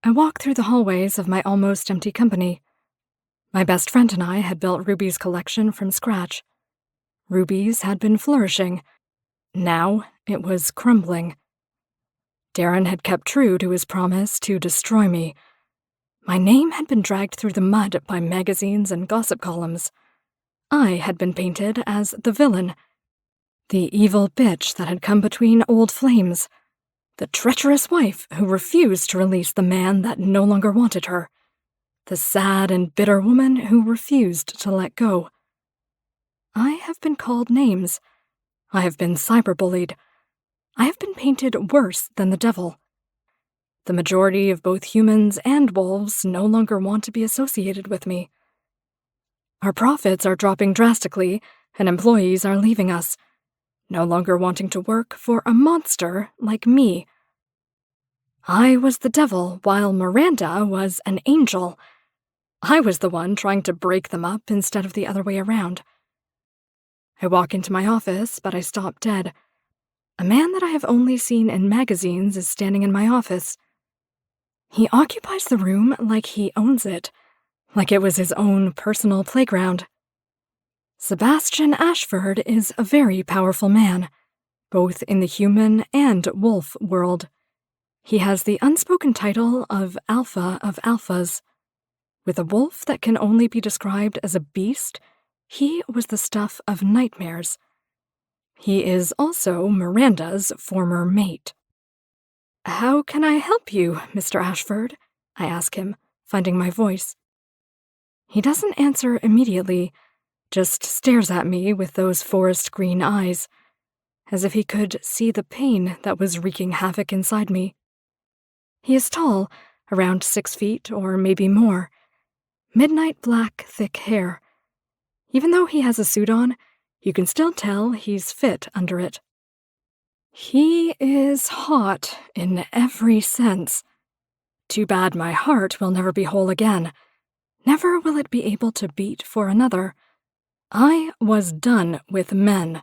I walk through the hallways of my almost empty company. My best friend and I had built Ruby's collection from scratch. Ruby's had been flourishing. Now it was crumbling. Darren had kept true to his promise to destroy me. My name had been dragged through the mud by magazines and gossip columns. I had been painted as the villain, the evil bitch that had come between old flames, the treacherous wife who refused to release the man that no longer wanted her, the sad and bitter woman who refused to let go. I have been called names. I have been cyberbullied. I have been painted worse than the devil. The majority of both humans and wolves no longer want to be associated with me. Our profits are dropping drastically, and employees are leaving us, no longer wanting to work for a monster like me. I was the devil, while Miranda was an angel. I was the one trying to break them up instead of the other way around. I walk into my office, but I stop dead. A man that I have only seen in magazines is standing in my office. He occupies the room like he owns it, like it was his own personal playground. Sebastian Ashford is a very powerful man, both in the human and wolf world. He has the unspoken title of Alpha of Alphas. With a wolf that can only be described as a beast, he was the stuff of nightmares. He is also Miranda's former mate. "How can I help you, Mr. Ashford?" I ask him, finding my voice. He doesn't answer immediately, just stares at me with those forest green eyes, as if he could see the pain that was wreaking havoc inside me. He is tall, around 6 feet or maybe more. Midnight black, thick hair. Even though he has a suit on, you can still tell he's fit under it. He is hot in every sense. Too bad my heart will never be whole again. Never will it be able to beat for another. I was done with men.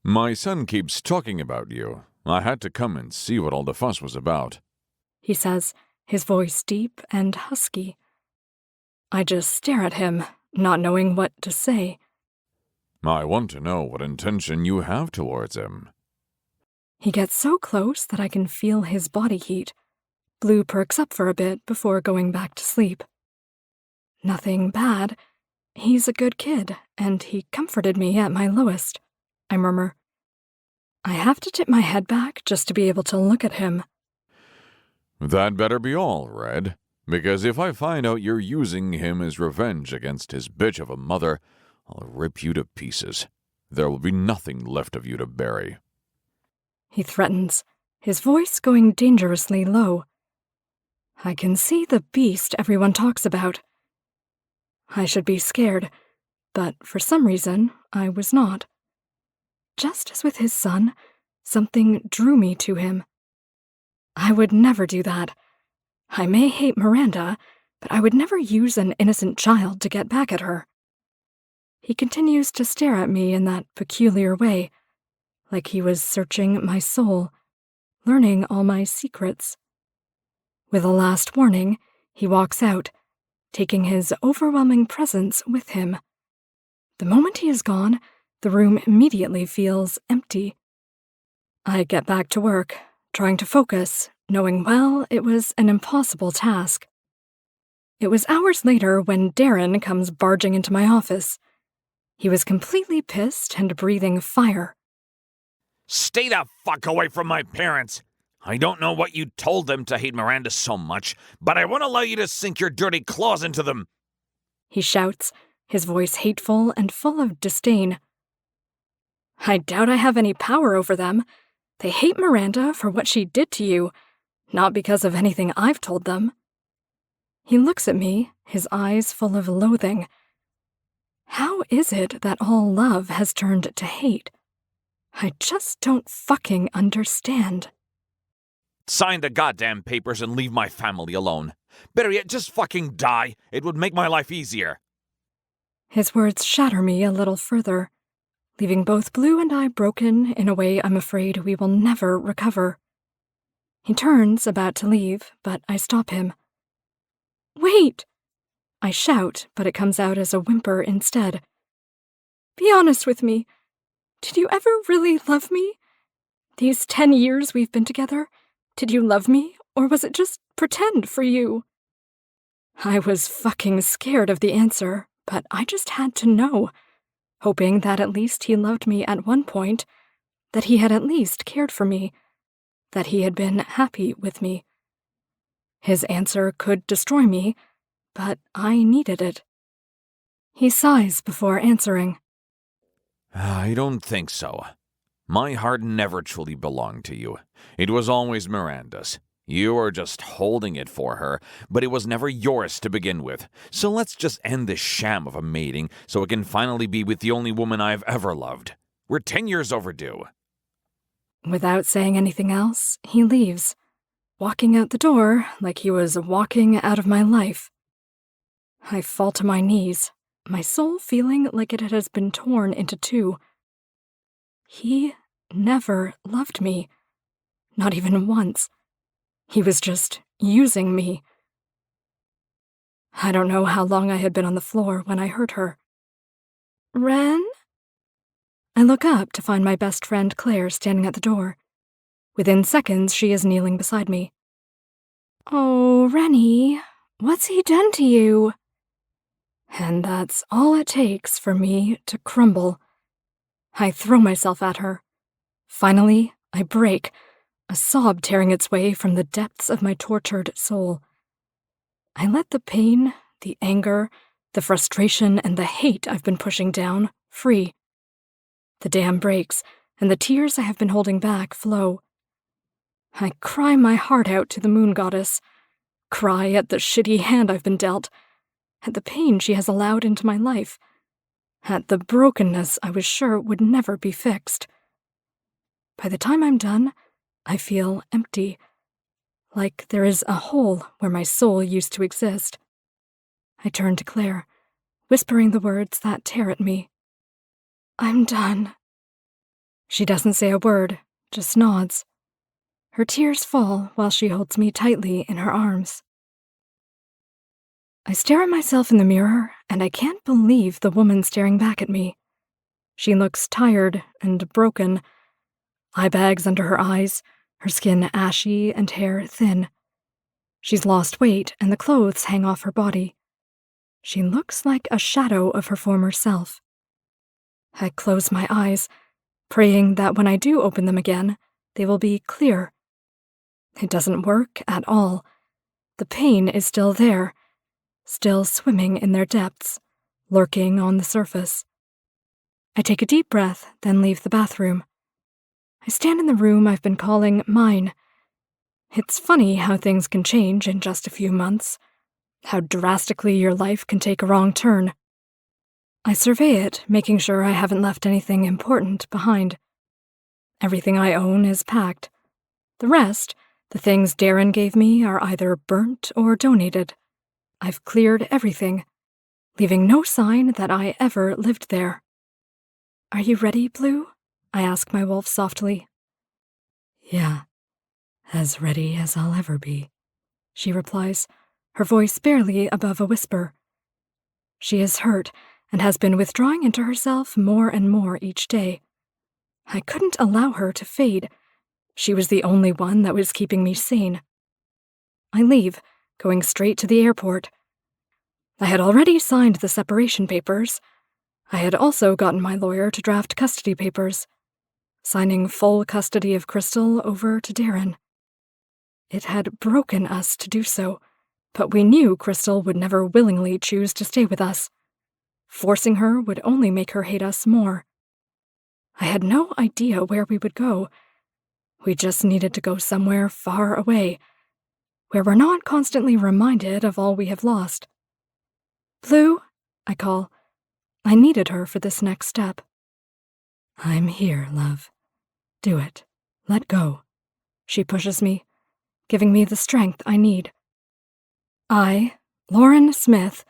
"My son keeps talking about you. I had to come and see what all the fuss was about," he says, his voice deep and husky. I just stare at him, not knowing what to say. "I want to know what intention you have towards him." He gets so close that I can feel his body heat. Blue perks up for a bit before going back to sleep. "Nothing bad. He's a good kid, and he comforted me at my lowest," I murmur. I have to tip my head back just to be able to look at him. "That better be all, Red, because if I find out you're using him as revenge against his bitch of a mother, I'll rip you to pieces. There will be nothing left of you to bury." He threatens, his voice going dangerously low. I can see the beast everyone talks about. I should be scared, but for some reason, I was not. Just as with his son, something drew me to him. I would never do that. I may hate Miranda, but I would never use an innocent child to get back at her. He continues to stare at me in that peculiar way, like he was searching my soul, learning all my secrets. With a last warning, he walks out, taking his overwhelming presence with him. The moment he is gone, the room immediately feels empty. I get back to work, trying to focus, knowing well it was an impossible task. It was hours later when Darren comes barging into my office. He was completely pissed and breathing fire. "Stay the fuck away from my parents! I don't know what you told them to hate Miranda so much, but I won't allow you to sink your dirty claws into them!" He shouts, his voice hateful and full of disdain. I doubt I have any power over them. They hate Miranda for what she did to you, not because of anything I've told them. He looks at me, his eyes full of loathing. How is it that all love has turned to hate? I just don't fucking understand. "Sign the goddamn papers and leave my family alone. Better yet, just fucking die. It would make my life easier." His words shatter me a little further, leaving both Blue and I broken in a way I'm afraid we will never recover. He turns, about to leave, but I stop him. "Wait!" I shout, but it comes out as a whimper instead. "Be honest with me. Did you ever really love me? These 10 years we've been together, did you love me, or was it just pretend for you?" I was fucking scared of the answer, but I just had to know, hoping that at least he loved me at one point, that he had at least cared for me, that he had been happy with me. His answer could destroy me, but I needed it. He sighs before answering. I don't think so. My heart never truly belonged to you. It was always Miranda's. You were just holding it for her, but it was never yours to begin with. So let's just end this sham of a mating so it can finally be with the only woman I've ever loved. We're 10 years overdue. Without saying anything else, he leaves, walking out the door like he was walking out of my life. I fall to my knees, my soul feeling like it has been torn into two. He never loved me, not even once. He was just using me. I don't know how long I had been on the floor when I heard her. "Ren?" I look up to find my best friend Claire standing at the door. Within seconds, she is kneeling beside me. "Oh, Rennie, what's he done to you?" And that's all it takes for me to crumble. I throw myself at her. Finally, I break, a sob tearing its way from the depths of my tortured soul. I let the pain, the anger, the frustration, and the hate I've been pushing down free. The dam breaks, and the tears I have been holding back flow. I cry my heart out to the moon goddess, cry at the shitty hand I've been dealt, at the pain she has allowed into my life, at the brokenness I was sure would never be fixed. By the time I'm done, I feel empty, like there is a hole where my soul used to exist. I turn to Claire, whispering the words that tear at me. "I'm done." She doesn't say a word, just nods. Her tears fall while she holds me tightly in her arms. I stare at myself in the mirror, and I can't believe the woman staring back at me. She looks tired and broken, eye bags under her eyes, her skin ashy and hair thin. She's lost weight, and the clothes hang off her body. She looks like a shadow of her former self. I close my eyes, praying that when I do open them again, they will be clear. It doesn't work at all. The pain is still there, still swimming in their depths, lurking on the surface. I take a deep breath, then leave the bathroom. I stand in the room I've been calling mine. It's funny how things can change in just a few months, how drastically your life can take a wrong turn. I survey it, making sure I haven't left anything important behind. Everything I own is packed. The rest, the things Darren gave me, are either burnt or donated. I've cleared everything, leaving no sign that I ever lived there. "Are you ready, Blue?" I ask my wolf softly. "Yeah, as ready as I'll ever be," she replies, her voice barely above a whisper. She is hurt and has been withdrawing into herself more and more each day. I couldn't allow her to fade. She was the only one that was keeping me sane. I leave, going straight to the airport. I had already signed the separation papers. I had also gotten my lawyer to draft custody papers, signing full custody of Crystal over to Darren. It had broken us to do so, but we knew Crystal would never willingly choose to stay with us. Forcing her would only make her hate us more. I had no idea where we would go. We just needed to go somewhere far away, where we're not constantly reminded of all we have lost. "Blue," I call. I needed her for this next step. "I'm here, love. Do it. Let go." She pushes me, giving me the strength I need. I, Lauren Smith,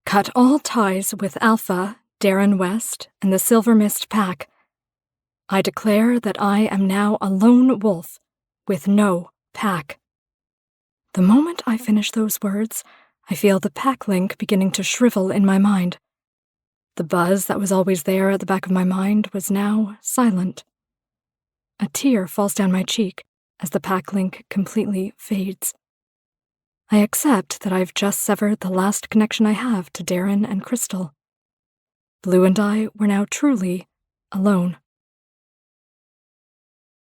cut all ties with Alpha, Darren West, and the Silver Mist Pack. I declare that I am now a lone wolf with no Pack. The moment I finish those words, I feel the pack link beginning to shrivel in my mind. The buzz that was always there at the back of my mind was now silent. A tear falls down my cheek as the pack link completely fades. I accept that I've just severed the last connection I have to Darren and Crystal. Blue and I were now truly alone.